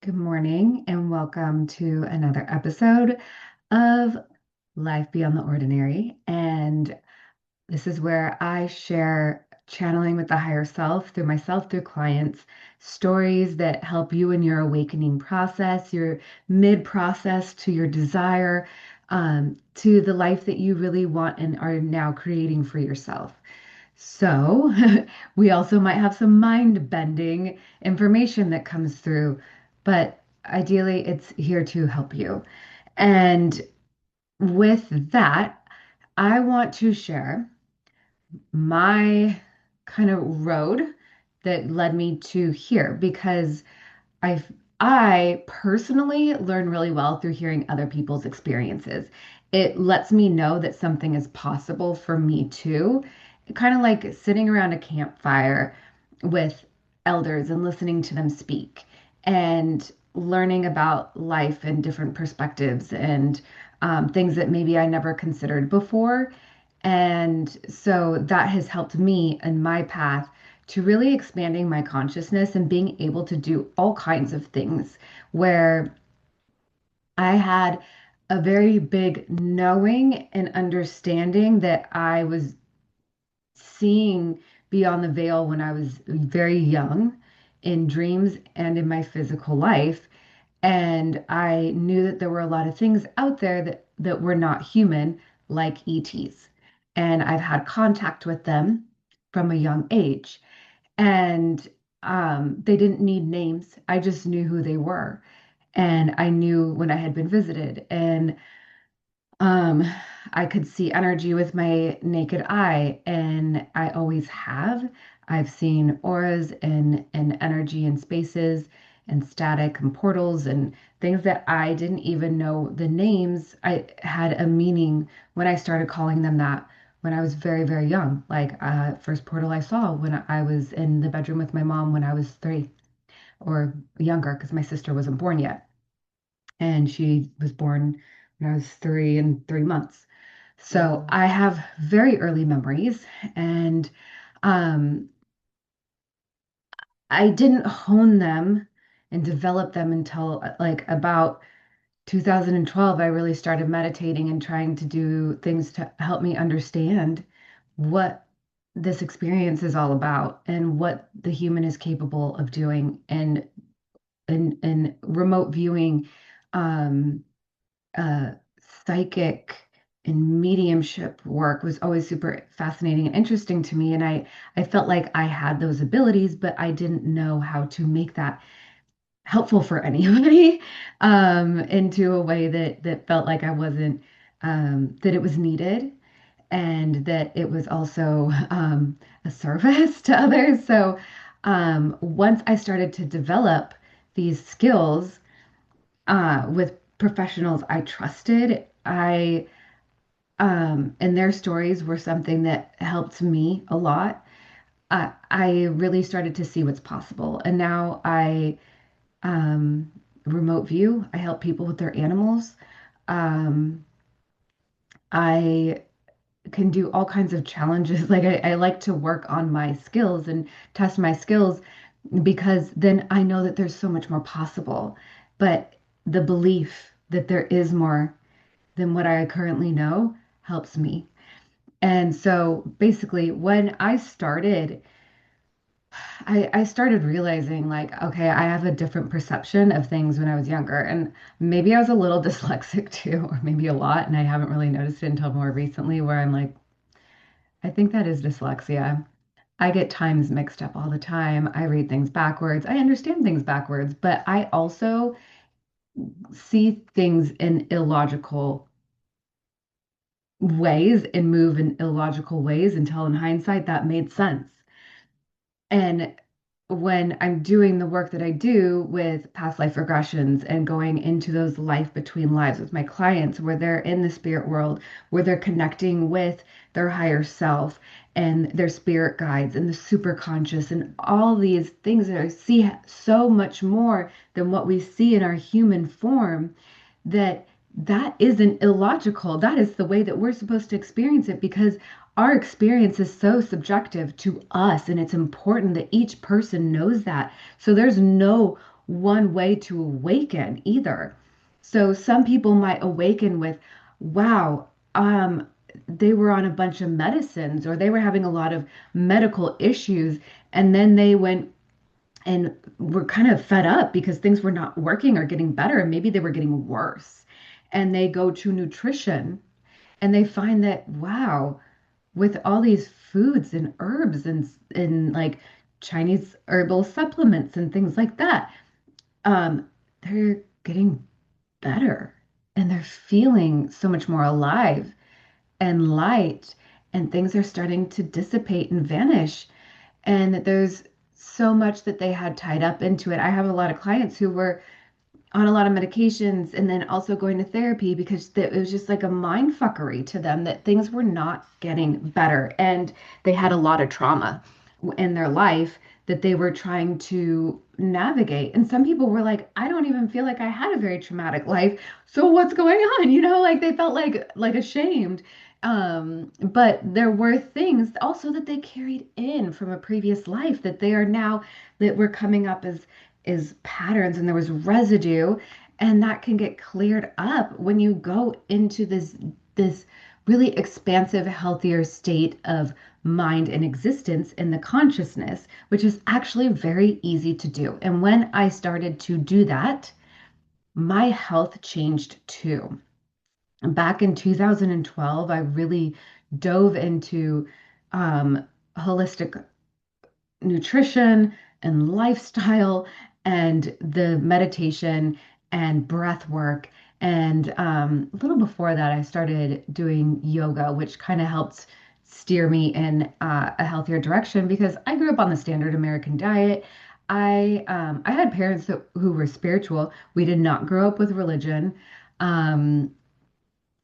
Good morning and welcome to another episode of Life Beyond the Ordinary. And this is where I share channeling with the higher self through myself, through clients, stories that help you in your awakening process, your mid process to your desire, to the life that you really want and are now creating for yourself. So, we also might have some mind bending information that comes through, but ideally, it's here to help you. And with that, I want to share my kind of road that led me to here because I I personally learn really well through hearing other people's experiences. It lets me know that something is possible for me too. Kind of like sitting around a campfire with elders and listening to them speak and learning about life and different perspectives and things that maybe I never considered before. And so that has helped me in my path to really expanding my consciousness and being able to do all kinds of things where I had a very big knowing and understanding that I was seeing beyond the veil when I was very young in dreams and in my physical life. And I knew that there were a lot of things out there that were not human, like ETs. And I've had contact with them from a young age. And they didn't need names. I just knew who they were. And I knew when I had been visited. And um, I could see energy with my naked eye, and I always have. I've seen auras and energy in spaces and static and portals and things that I didn't even know the names. I had a meaning when I started calling them that when I was very, very young. Like first portal I saw when I was in the bedroom with my mom when I was 3 or younger because my sister wasn't born yet and she was born when I was 3 and 3 months. So Wow. I have very early memories, and um, I didn't hone them and develop them until like about 2012. I really started meditating and trying to do things to help me understand what this experience is all about and what the human is capable of doing and remote viewing um, uh, psychic and mediumship work was always super fascinating and interesting to me. And I felt like I had those abilities, but I didn't know how to make that helpful for anybody into a way that felt like I wasn't, that it was needed and that it was also a service to others. So once I started to develop these skills, with professionals I trusted. And their stories were something that helped me a lot. I really started to see what's possible. And now I um, remote view, I help people with their animals. Um, I can do all kinds of challenges. Like I like to work on my skills and test my skills because then I know that there's so much more possible. But the belief that there is more than what I currently know helps me. And so basically, when I started, I started realizing like, okay, I have a different perception of things when I was younger. And maybe I was a little dyslexic too, or maybe a lot. And I haven't really noticed it until more recently, where I'm like, I think that is dyslexia. I get times mixed up all the time. I read things backwards. I understand things backwards, but I also see things in illogical ways and move in illogical ways until in hindsight that made sense. And when I'm doing the work that I do with past life regressions and going into those life between lives with my clients, where they're in the spirit world, where they're connecting with their higher self and their spirit guides and the super conscious and all these things that I see so much more than what we see in our human form, that isn't illogical. That is the way that we're supposed to experience it because our experience is so subjective to us, and it's important that each person knows that. So there's no one way to awaken either. So some people might awaken with, wow, they were on a bunch of medicines or they were having a lot of medical issues, and then they went and were kind of fed up because things were not working or getting better, and maybe they were getting worse. And they go to nutrition and they find that, wow, with all these foods and herbs and like Chinese herbal supplements and things like that, um, they're getting better and they're feeling so much more alive and light, and things are starting to dissipate and vanish. And there's so much that they had tied up into it. I have a lot of clients who were on a lot of medications and then also going to therapy because it was just like a mind fuckery to them that things were not getting better. And they had a lot of trauma in their life that they were trying to navigate. And some people were like, I don't even feel like I had a very traumatic life. So what's going on? Like they felt like ashamed. But there were things also that they carried in from a previous life that they are now that were coming up as is patterns, and there was residue, and that can get cleared up when you go into this really expansive, healthier state of mind and existence in the consciousness, which is actually very easy to do. And when I started to do that, my health changed too. Back in 2012, I really dove into um, holistic nutrition and lifestyle and the meditation and breath work. And a little before that, I started doing yoga, which kind of helped steer me in a healthier direction because I grew up on the standard American diet. I had parents who were spiritual. We did not grow up with religion. Um,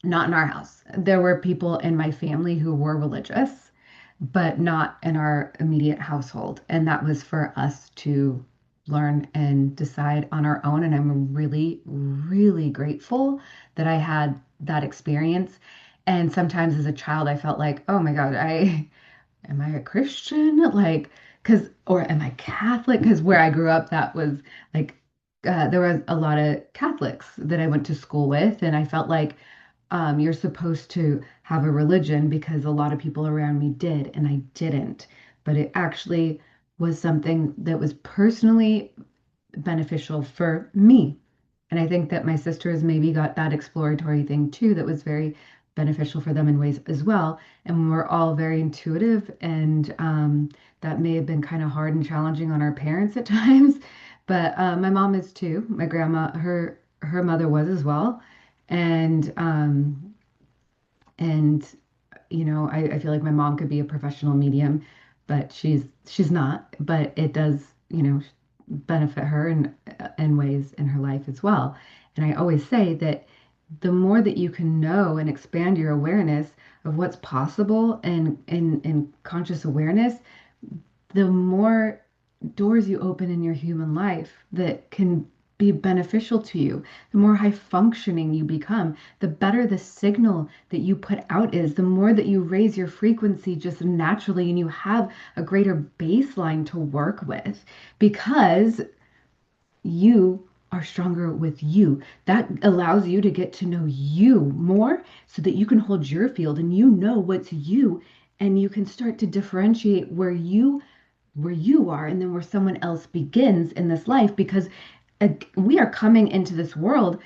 Not in our house. There were people in my family who were religious, but not in our immediate household. And that was for us to learn and decide on our own. And I'm really, really grateful that I had that experience. And sometimes as a child, I felt like, oh my God, I am I a Christian? Like, because, or am I Catholic? Because where I grew up, that was like, there was a lot of Catholics that I went to school with. And I felt like, you're supposed to have a religion because a lot of people around me did, and I didn't. But it actually was something that was personally beneficial for me. And I think that my sisters maybe got that exploratory thing too that was very beneficial for them in ways as well. And we're all very intuitive, and that may have been kind of hard and challenging on our parents at times. But my mom is too. My grandma, her mother was as well. And and I feel like my mom could be a professional medium, but she's not. But it does, benefit her in ways in her life as well. And I always say that the more that you can know and expand your awareness of what's possible and in conscious awareness, the more doors you open in your human life that can be beneficial to you, the more high functioning you become, the better the signal that you put out is, the more that you raise your frequency just naturally and you have a greater baseline to work with because you are stronger with you. That allows you to get to know you more so that you can hold your field and you know what's you, and you can start to differentiate where you are and then where someone else begins in this life because we are coming into this world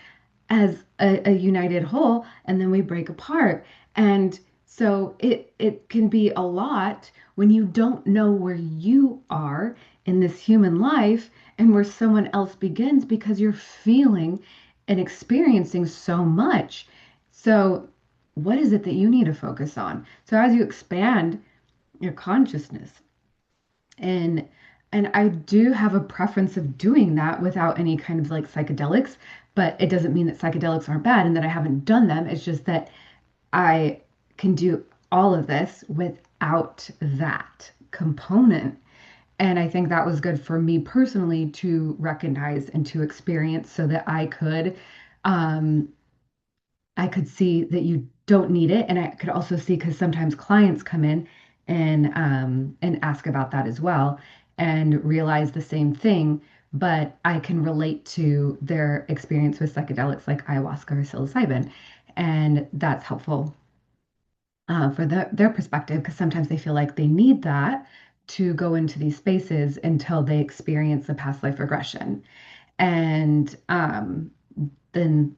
as a united whole, and then we break apart. And so it can be a lot when you don't know where you are in this human life and where someone else begins because you're feeling and experiencing so much. So what is it that you need to focus on? So as you expand your consciousness, and I do have a preference of doing that without any kind of like psychedelics, but it doesn't mean that psychedelics aren't bad and that I haven't done them. It's just that I can do all of this without that component. And I think that was good for me personally to recognize and to experience so that um, I could see that you don't need it. And I could also see because sometimes clients come in and ask about that as well and realize the same thing but I can relate to their experience with psychedelics like ayahuasca or psilocybin. And that's helpful for their perspective because sometimes they feel like they need that to go into these spaces until they experience the past life regression. And then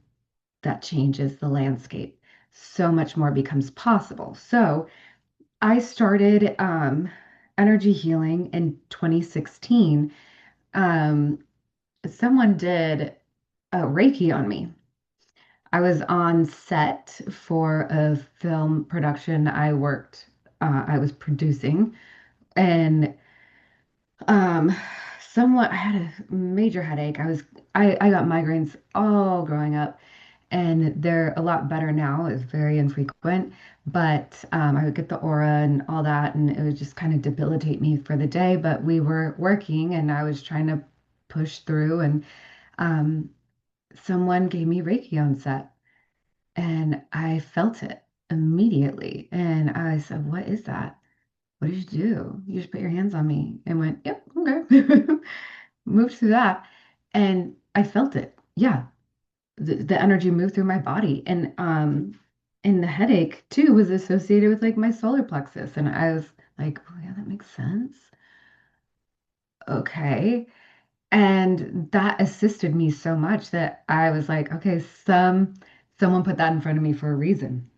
that changes the landscape. So much more becomes possible. So I started energy healing in 2016. Um, Someone did a Reiki on me. I was on set for a film production I was producing, and um, somewhat, I had a major headache. I got migraines all growing up, and they're a lot better now. It's very infrequent, but I would get the aura and all that, and it would just kind of debilitate me for the day. But we were working, and I was trying to push through, and um, someone gave me Reiki on set, and I felt it immediately. And I said, "What is that? What did you do? You just put your hands on me," and went, "Yep, okay." Moved through that, and I felt it. Yeah, the energy moved through my body, and the headache too was associated with like my solar plexus, and I was like, oh yeah, that makes sense. Okay. And that assisted me so much that I was like, okay, someone put that in front of me for a reason.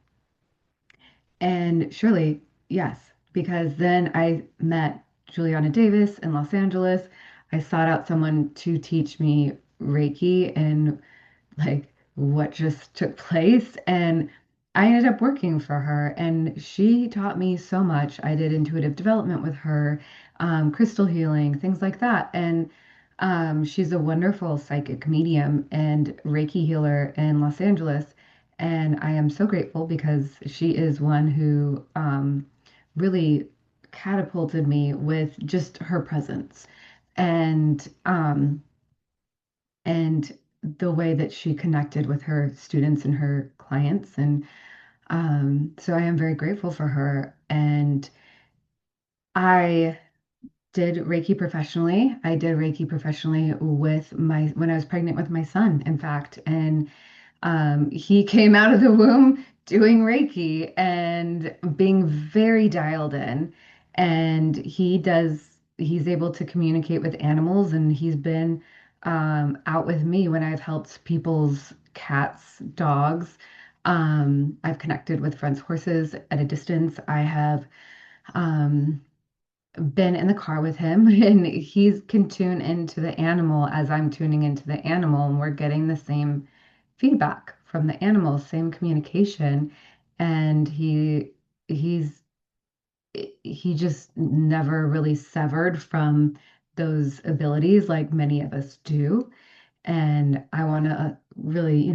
And surely, yes, because then I met Juliana Davis in Los Angeles. I sought out someone to teach me Reiki, and like what just took place. And I ended up working for her, and she taught me so much. I did intuitive development with her, crystal healing, things like that. And she's a wonderful psychic medium and Reiki healer in Los Angeles. And I am so grateful because she is one who really catapulted me with just her presence. And the way that she connected with her students and her clients. And so I am very grateful for her. And I did Reiki professionally. I did Reiki professionally when I was pregnant with my son, in fact. And he came out of the womb doing Reiki and being very dialed in. And he's able to communicate with animals. And he's been out with me when I've helped people's cats, dogs. I've connected with friends' horses at a distance. I have um, been in the car with him, and he can tune into the animal as I'm tuning into the animal, and we're getting the same feedback from the animal, same communication. And he's he just never really severed from those abilities like many of us do. And I want to really,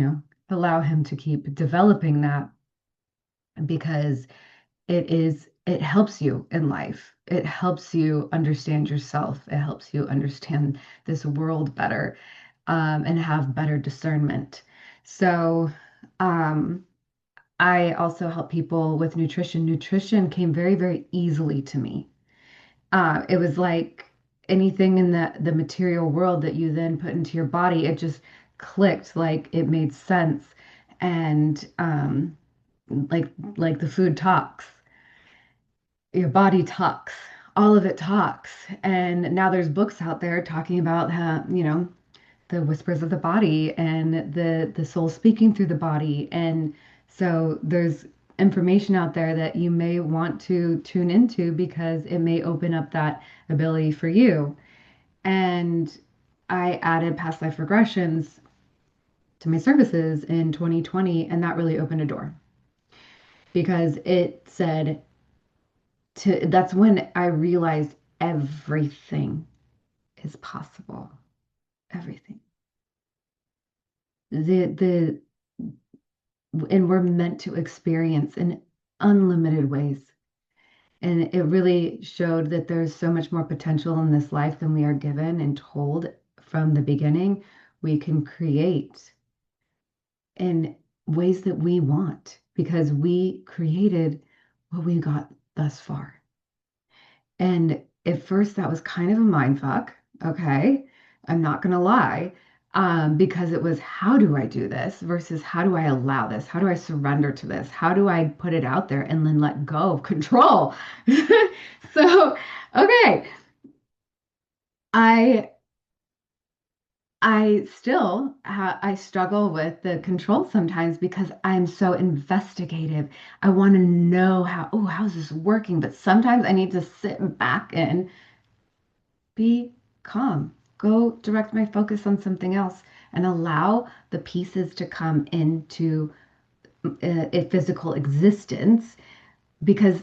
allow him to keep developing that because it helps you in life. It helps you understand yourself. It helps you understand this world better, and have better discernment. So, um, I also help people with nutrition. Nutrition came very, very easily to me. It was like anything in the material world that you then put into your body, it just clicked, like it made sense. And like the food talks, your body talks, all of it talks. And now there's books out there talking about how, the whispers of the body and the soul speaking through the body. And so there's information out there that you may want to tune into because it may open up that ability for you. And I added past life regressions to my services in 2020, and that really opened a door because it said that's when I realized everything is possible. Everything. The and we're meant to experience in unlimited ways. And it really showed that there's so much more potential in this life than we are given and told from the beginning. We can create in ways that we want because we created what we got thus far. And at first, that was kind of a mind fuck. Okay. I'm not going to lie, because it was how do I do this versus how do I allow this? How do I surrender to this? How do I put it out there and then let go of control? So, okay, I I struggle with the control sometimes because I'm so investigative. I want to know how's this working? But sometimes I need to sit back and be calm. Go direct my focus on something else and allow the pieces to come into a physical existence because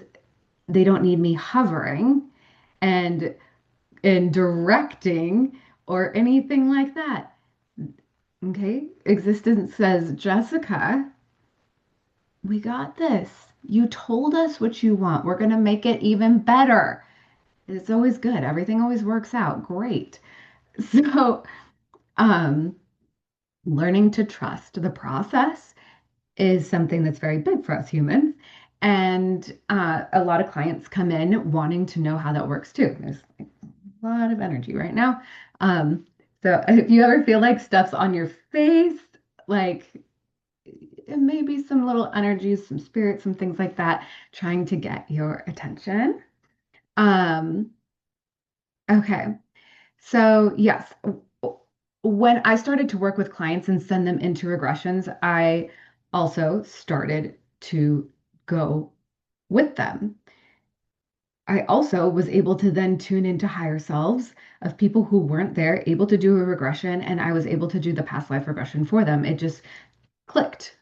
they don't need me hovering and directing or anything like that. Okay? Existence says, Jessica, we got this. You told us what you want. We're going to make it even better. It's always good. Everything always works out. Great. So, um, learning to trust the process is something that's very big for us humans. And a lot of clients come in wanting to know how that works too. There's a lot of energy right now. Um, so if you ever feel like stuff's on your face, like it may be some little energies, some spirits, some things like that, trying to get your attention. Um, okay. So, yes, when I started to work with clients and send them into regressions, I also started to go with them. I also was able to then tune into higher selves of people who weren't there, able to do a regression, and I was able to do the past life regression for them. It just clicked.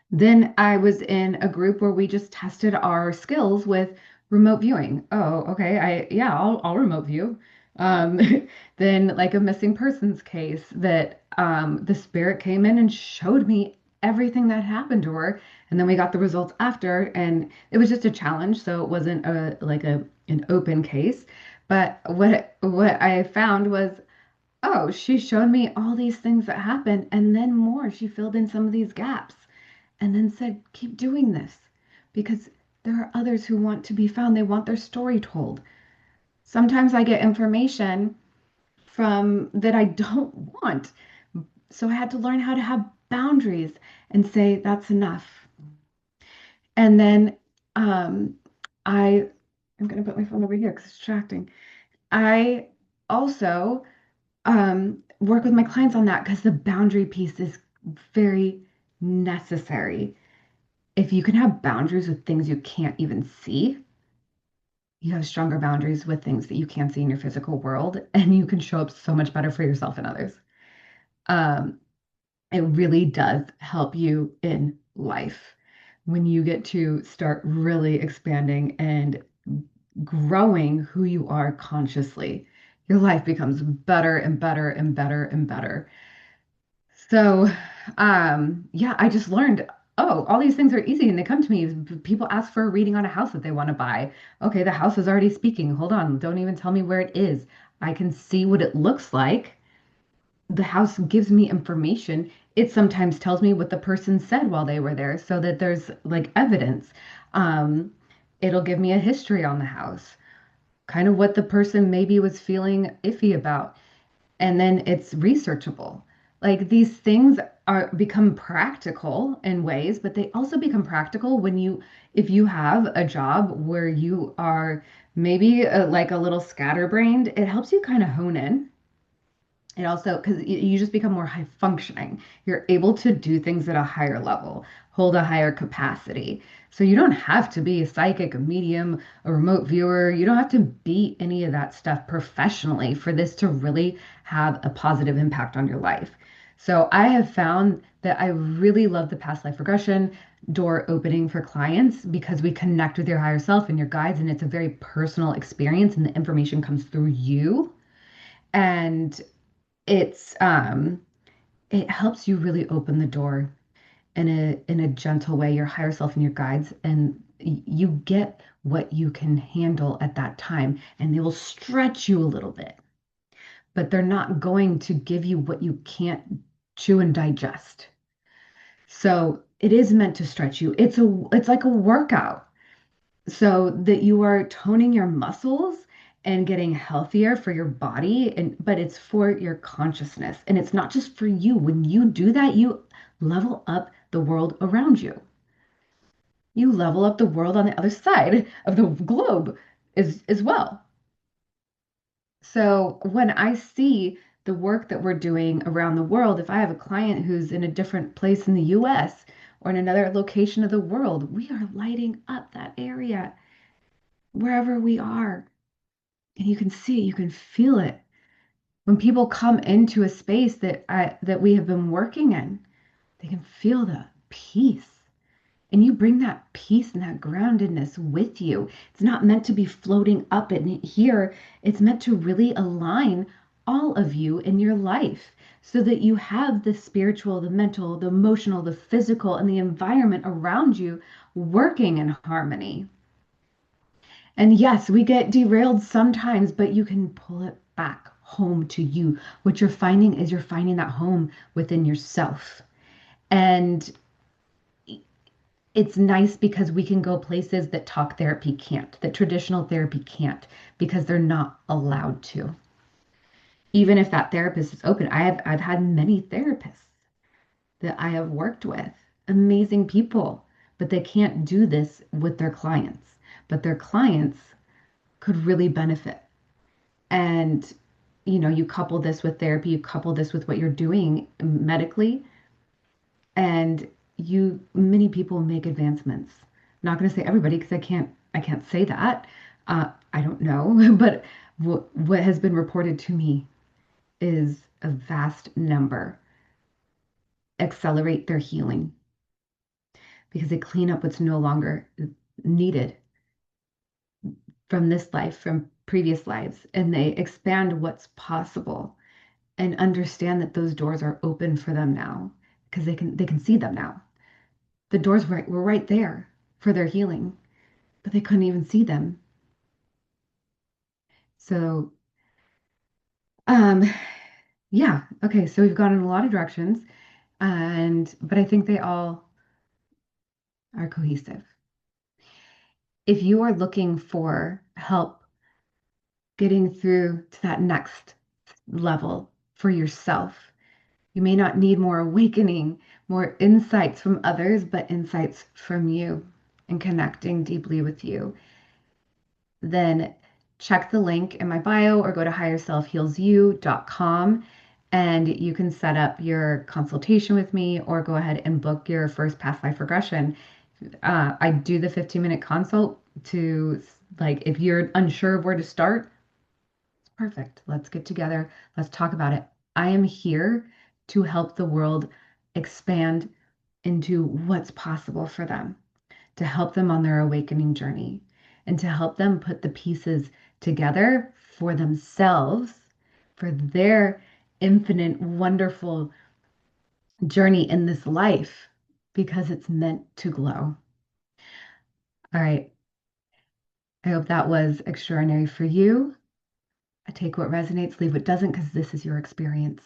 Then I was in a group where we just tested our skills with remote viewing. Oh, okay. I'll remote view. Um, then like a missing persons case that the spirit came in and showed me everything that happened to her. And then we got the results after, and it was just a challenge, so it wasn't a like a an open case. But what I found was, oh, she showed me all these things that happened, and then more. She filled in some of these gaps and then said, keep doing this because there are others who want to be found. They want their story told. Sometimes I get information from that I don't want. So I had to learn how to have boundaries and say, that's enough. And then um, I'm going to put my phone over here because it's distracting. I also work with my clients on that because the boundary piece is very necessary. If you can have boundaries with things you can't even see, you have stronger boundaries with things that you can't see in your physical world, and you can show up so much better for yourself and others. Um, it really does help you in life when you get to start really expanding and growing who you are consciously. Your life becomes better and better and better and better. So, yeah, I just learned, oh, all these things are easy and they come to me. People ask for a reading on a house that they want to buy. Okay, the house is already speaking. Hold on, don't even tell me where it is. I can see what it looks like. The house gives me information. It sometimes tells me what the person said while they were there so that there's like evidence. Um, it'll give me a history on the house, kind of what the person maybe was feeling iffy about, and then it's researchable. Like these things are become practical in ways, but they also become practical when if you have a job where you are maybe like a little scatterbrained, it helps you kind of hone in. It also, because you just become more high functioning, you're able to do things at a higher level, hold a higher capacity. So you don't have to be a psychic, a medium, a remote viewer. You don't have to be any of that stuff professionally for this to really have a positive impact on your life. So I have found that I really love the past life regression door opening for clients because we connect with your higher self and your guides, and it's a very personal experience, and the information comes through you. And it's it helps you really open the door in a gentle way, your higher self and your guides, and you get what you can handle at that time, and they will stretch you a little bit, but they're not going to give you what you can't chew and digest. So it is meant to stretch you. It's like a workout so that you are toning your muscles and getting healthier for your body, and but it's for your consciousness, and it's not just for you. When you do that, you level up the world around you. You level up the world on the other side of the globe as well. So when I see the work that we're doing around the world, if I have a client who's in a different place in the US or in another location of the world, we are lighting up that area wherever we are. And you can see it, you can feel it. When people come into a space that we have been working in, they can feel the peace. And you bring that peace and that groundedness with you. It's not meant to be floating up in here. It's meant to really align all of you in your life so that you have the spiritual, the mental, the emotional, the physical, and the environment around you working in harmony. And yes, we get derailed sometimes, but you can pull it back home to you. What you're finding is you're finding that home within yourself. And it's nice because we can go places that talk therapy can't, that traditional therapy can't, because they're not allowed to. Even if that therapist is open, I've had many therapists that I have worked with, amazing people, but they can't do this with their clients. But their clients could really benefit. And you couple this with therapy, you couple this with what you're doing medically, and many people make advancements. I'm not going to say everybody because I can't say that. I don't know, but what has been reported to me is a vast number accelerate their healing because they clean up what's no longer needed from this life, from previous lives, and they expand what's possible and understand that those doors are open for them now because they can see them now. The doors were right there for their healing, but they couldn't even see them. So, um, yeah, okay, so we've gone in a lot of directions, and but I think they all are cohesive. If you are looking for help getting through to that next level for yourself, you may not need more awakening, more insights from others, but insights from you and connecting deeply with you. Then check the link in my bio or go to higherselfhealsyou.com and you can set up your consultation with me or go ahead and book your first past life regression. I do the 15-minute consult to, like, if you're unsure of where to start, it's perfect. Let's get together. Let's talk about it. I am here to help the world expand into what's possible for them, to help them on their awakening journey, and to help them put the pieces together for themselves, for their infinite, wonderful journey in this life, because it's meant to glow. All right. I hope that was extraordinary for you. I take what resonates, leave what doesn't, because this is your experience.